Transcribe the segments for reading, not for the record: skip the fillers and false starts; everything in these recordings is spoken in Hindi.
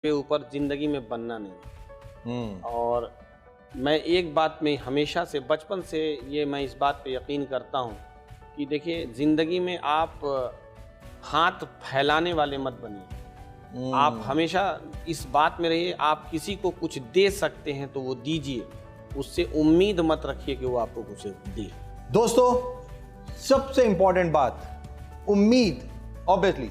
के ऊपर ज़िंदगी में बनना नहीं। हम्म। और मैं एक बात में हमेशा से बचपन से ये मैं इस बात पे यकीन करता हूँ कि देखिए ज़िंदगी में आप हाथ फैलाने वाले मत बनिए। आप हमेशा इस बात में रहिए, आप किसी को कुछ दे सकते हैं तो वो दीजिए, उससे उम्मीद मत रखिए कि वो आपको कुछ दे। दोस्तों, सबसे इंपॉर्टेंट बात, उम्मीद। ऑब्वियसली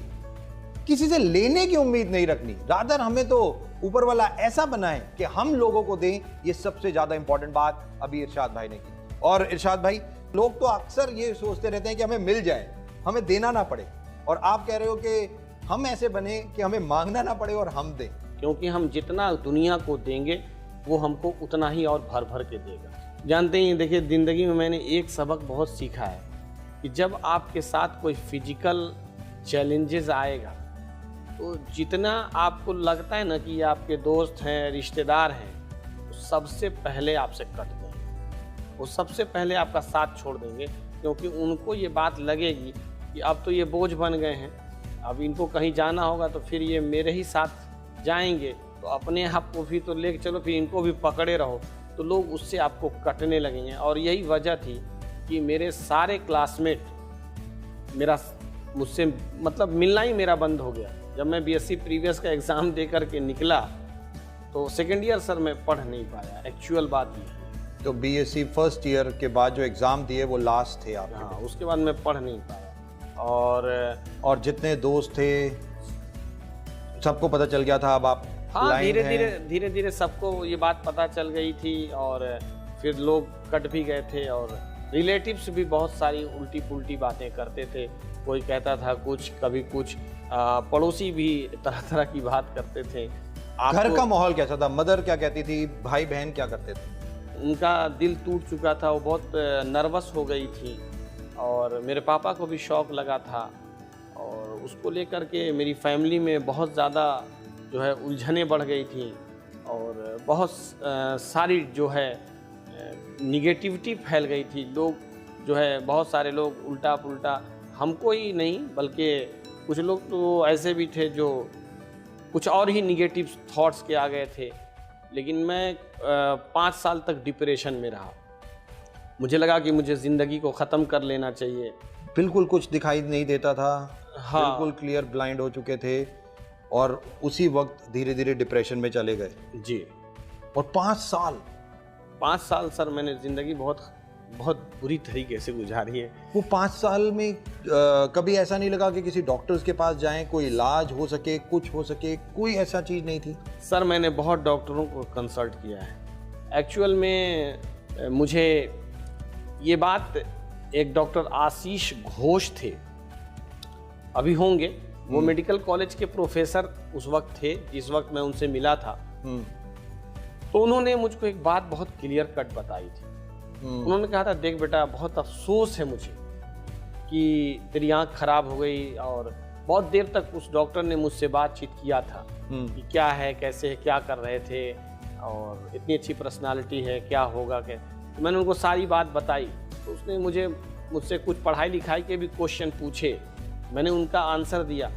किसी से लेने की उम्मीद नहीं रखनी, रादर हमें तो ऊपर वाला ऐसा बनाए कि हम लोगों को दें। ये सबसे ज्यादा इंपॉर्टेंट बात अभी इरशाद भाई ने की। और इरशाद भाई, लोग तो अक्सर ये सोचते रहते हैं कि हमें मिल जाए, हमें देना ना पड़े, और आप कह रहे हो कि हम ऐसे बने कि हमें मांगना ना पड़े और हम दें। क्योंकि हम जितना दुनिया को देंगे वो हमको उतना ही और भर भर के देगा। जानते ही देखिए, ज़िंदगी में मैंने एक सबक बहुत सीखा है कि जब आपके साथ कोई फिजिकल चैलेंजेस आएगा तो जितना आपको लगता है ना कि ये आपके दोस्त हैं, रिश्तेदार हैं, वो सबसे पहले आपसे कट देंगे, वो सबसे पहले आपका साथ छोड़ देंगे, क्योंकि उनको ये बात लगेगी कि अब तो ये बोझ बन गए हैं, अब इनको कहीं जाना होगा तो फिर ये मेरे ही साथ जाएंगे, तो अपने आप को भी तो लेके चलो, फिर इनको भी पकड़े रहो, तो लोग उससे आपको कटने लगेंगे। और यही वजह थी कि मेरे सारे क्लासमेट मुझसे मतलब मिलना ही मेरा बंद हो गया। जब मैं बीएससी प्रीवियस का एग्ज़ाम दे करके निकला तो सेकेंड ईयर सर मैं पढ़ नहीं पाया, एक्चुअल बात ये। तो बीएससी फर्स्ट ईयर के बाद जो एग्जाम दिए वो लास्ट थे आपके? हाँ, उसके बाद मैं पढ़ नहीं पाया। और जितने दोस्त थे सबको पता चल गया था अब आप हाँ, धीरे धीरे सबको ये बात पता चल गई थी, और फिर लोग कट भी गए थे, और रिलेटिव्स भी बहुत सारी उल्टी पुल्टी बातें करते थे। कोई कहता था कुछ, कभी कुछ, पड़ोसी भी तरह तरह की बात करते थे। घर का माहौल कैसा था? मदर क्या कहती थी? भाई बहन क्या करते थे? उनका दिल टूट चुका था, वो बहुत नर्वस हो गई थी, और मेरे पापा को भी शौक लगा था, और उसको लेकर के मेरी फैमिली में बहुत ज़्यादा जो है उलझनें बढ़ गई थी, और बहुत सारी जो है निगेटिविटी फैल गई थी। लोग जो है, बहुत सारे लोग उल्टा पुल्टा, हमको ही नहीं बल्कि कुछ लोग तो ऐसे भी थे जो कुछ और ही निगेटिव थॉट्स के आ गए थे। लेकिन मैं 5 साल तक डिप्रेशन में रहा। मुझे लगा कि मुझे ज़िंदगी को ख़त्म कर लेना चाहिए। बिल्कुल कुछ दिखाई नहीं देता था। हाँ, बिल्कुल क्लियर ब्लाइंड हो चुके थे, और उसी वक्त धीरे धीरे डिप्रेशन में चले गए जी। और 5 साल सर मैंने ज़िंदगी बहुत बुरी तरीके से गुजारी है। वो 5 साल में कभी ऐसा नहीं लगा कि किसी डॉक्टर्स के पास जाएं, कोई इलाज हो सके, कुछ हो सके? कोई ऐसा चीज़ नहीं थी? सर मैंने बहुत डॉक्टरों को कंसल्ट किया है। एक्चुअल में मुझे ये बात एक डॉक्टर आशीष घोष थे, अभी होंगे, वो मेडिकल कॉलेज के प्रोफेसर उस वक्त थे जिस वक्त मैं उनसे मिला था। तो उन्होंने मुझको एक बात बहुत क्लियर कट बताई थी। उन्होंने कहा था, देख बेटा, बहुत अफसोस है मुझे कि तेरी आँख खराब हो गई। और बहुत देर तक उस डॉक्टर ने मुझसे बातचीत किया था कि क्या है, कैसे है, क्या कर रहे थे, और इतनी अच्छी पर्सनालिटी है, क्या होगा, क्या। तो मैंने उनको सारी बात बताई। तो उसने मुझसे कुछ पढ़ाई लिखाई के भी क्वेश्चन पूछे, मैंने उनका आंसर दिया।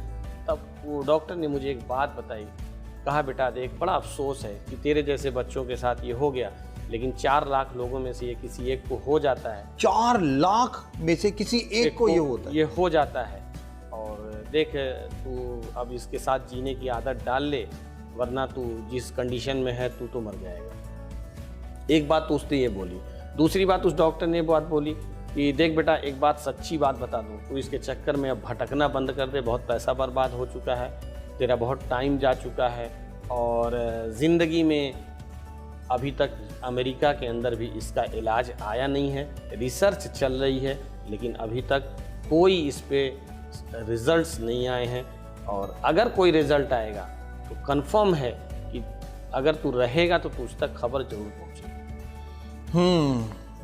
तब वो डॉक्टर ने मुझे एक बात बताई, कहा, बेटा देख, बड़ा अफसोस है कि तेरे जैसे बच्चों के साथ ये हो गया, लेकिन 4 लाख लोगों में से ये किसी एक को हो जाता है। 4 लाख में से किसी एक को ये हो जाता है। और देख, तू अब इसके साथ जीने की आदत डाल ले, वरना तू जिस कंडीशन में है तू तो मर जाएगा। एक बात तो उसने ये बोली। दूसरी बात उस डॉक्टर ने बात बोली कि देख बेटा, एक बात, सच्ची बात बता दूं, तू इसके चक्कर में अब भटकना बंद कर दे। बहुत पैसा बर्बाद हो चुका है, तेरा बहुत टाइम जा चुका है, और ज़िंदगी में अभी तक अमेरिका के अंदर भी इसका इलाज आया नहीं है। रिसर्च चल रही है, लेकिन अभी तक कोई इस पे रिजल्ट्स नहीं आए हैं, और अगर कोई रिजल्ट आएगा तो कंफर्म है कि अगर तू रहेगा तो तुझ तक खबर जरूर पहुंचेगी।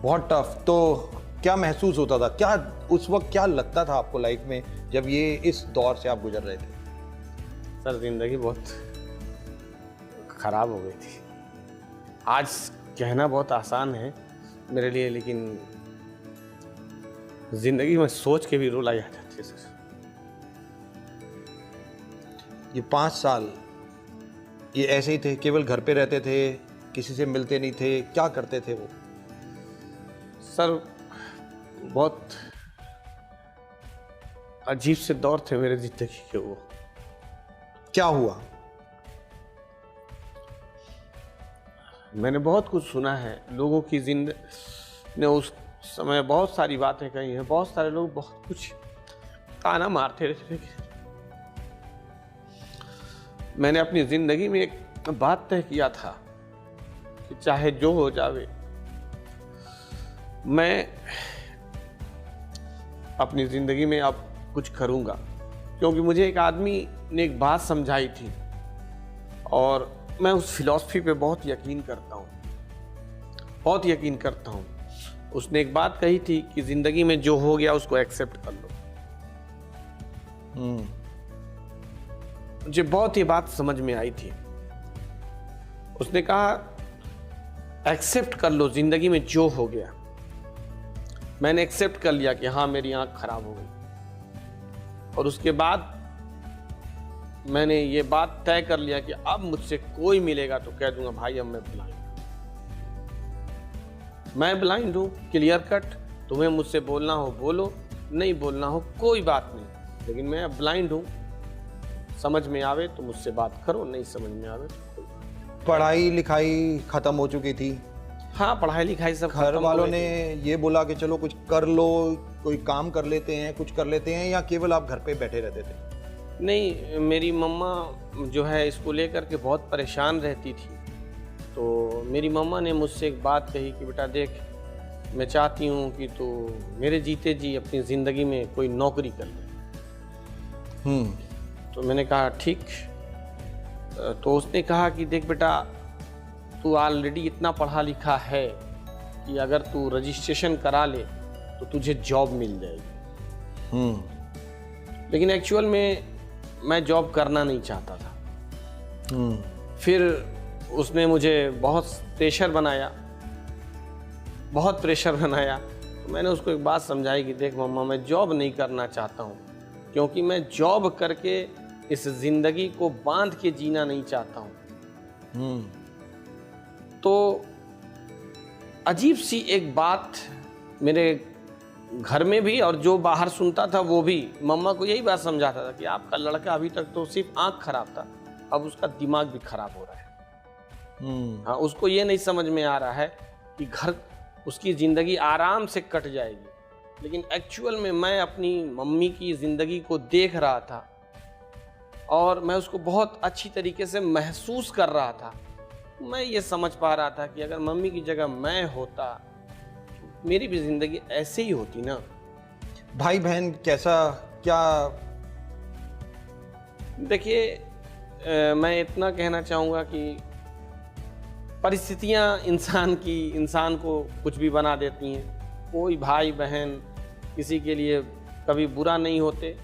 बहुत टफ। तो क्या महसूस होता था, क्या उस वक्त क्या लगता था आपको लाइफ में जब ये इस दौर से आप गुजर रहे थे? सर ज़िंदगी बहुत ख़राब हो गई थी। आज कहना बहुत आसान है मेरे लिए, लेकिन ज़िंदगी में सोच के भी रुला जा जाती है सर। ये 5 साल ये ऐसे ही थे, केवल घर पे रहते थे, किसी से मिलते नहीं थे, क्या करते थे वो? सर बहुत अजीब से दौर थे मेरे जिंदगी के वो। क्या हुआ? मैंने बहुत कुछ सुना है, लोगों की जिंदगी ने उस समय बहुत सारी बातें कही हैं, बहुत सारे लोग बहुत कुछ ताना मारते रहते थे। मैंने अपनी जिंदगी में एक बात तय किया था कि चाहे जो हो जावे, मैं अपनी जिंदगी में अब कुछ करूंगा, क्योंकि मुझे एक आदमी ने एक बात समझाई थी और मैं उस फिलॉसफी पे बहुत यकीन करता हूँ, बहुत यकीन करता हूँ। उसने एक बात कही थी कि जिंदगी में जो हो गया उसको एक्सेप्ट कर लो। मुझे बहुत ही बात समझ में आई थी। उसने कहा एक्सेप्ट कर लो जिंदगी में जो हो गया। मैंने एक्सेप्ट कर लिया कि हाँ मेरी आंख खराब हो गई, और उसके बाद मैंने ये बात तय कर लिया कि अब मुझसे कोई मिलेगा तो कह दूंगा भाई अब मैं ब्लाइंड हूं, क्लियर कट। तुम्हें मुझसे बोलना हो बोलो, नहीं बोलना हो कोई बात नहीं, लेकिन मैं अब ब्लाइंड हूं। समझ में आवे तो मुझसे बात करो, नहीं समझ में आवे तो कोई बात नहीं। पढ़ाई लिखाई खत्म हो चुकी थी, हाँ पढ़ाई लिखाई सब घर खत्म वालों हो गई ने ये बोला कि चलो कुछ कर लो, कोई काम कर लेते हैं, कुछ कर लेते हैं, या केवल आप घर पे बैठे रहते थे? नहीं, मेरी मम्मा जो है इसको लेकर के बहुत परेशान रहती थी। तो मेरी मम्मा ने मुझसे एक बात कही कि बेटा देख, मैं चाहती हूँ कि तू मेरे जीते जी अपनी ज़िंदगी में कोई नौकरी कर ले। तो मैंने कहा ठीक। तो उसने कहा कि देख बेटा, तू ऑलरेडी इतना पढ़ा लिखा है कि अगर तू रजिस्ट्रेशन करा ले तो तुझे जॉब मिल जाएगी। लेकिन एक्चुअल में मैं जॉब करना नहीं चाहता था। फिर उसने मुझे बहुत प्रेशर बनाया, बहुत प्रेशर बनाया। तो मैंने उसको एक बात समझाई कि देख मम्मा, मैं जॉब नहीं करना चाहता हूँ, क्योंकि मैं जॉब करके इस जिंदगी को बांध के जीना नहीं चाहता हूँ। तो अजीब सी एक बात मेरे घर में भी और जो बाहर सुनता था वो भी मम्मा को यही बात समझाता था कि आपका लड़का अभी तक तो सिर्फ आंख खराब था, अब उसका दिमाग भी खराब हो रहा है। हाँ, उसको ये नहीं समझ में आ रहा है कि घर उसकी ज़िंदगी आराम से कट जाएगी, लेकिन एक्चुअल में मैं अपनी मम्मी की ज़िंदगी को देख रहा था और मैं उसको बहुत अच्छी तरीके से महसूस कर रहा था। मैं ये समझ पा रहा था कि अगर मम्मी की जगह मैं होता तो मेरी भी ज़िंदगी ऐसे ही होती ना। भाई बहन कैसा क्या? देखिए, मैं इतना कहना चाहूँगा कि परिस्थितियाँ इंसान को कुछ भी बना देती हैं। कोई भाई बहन किसी के लिए कभी बुरा नहीं होते।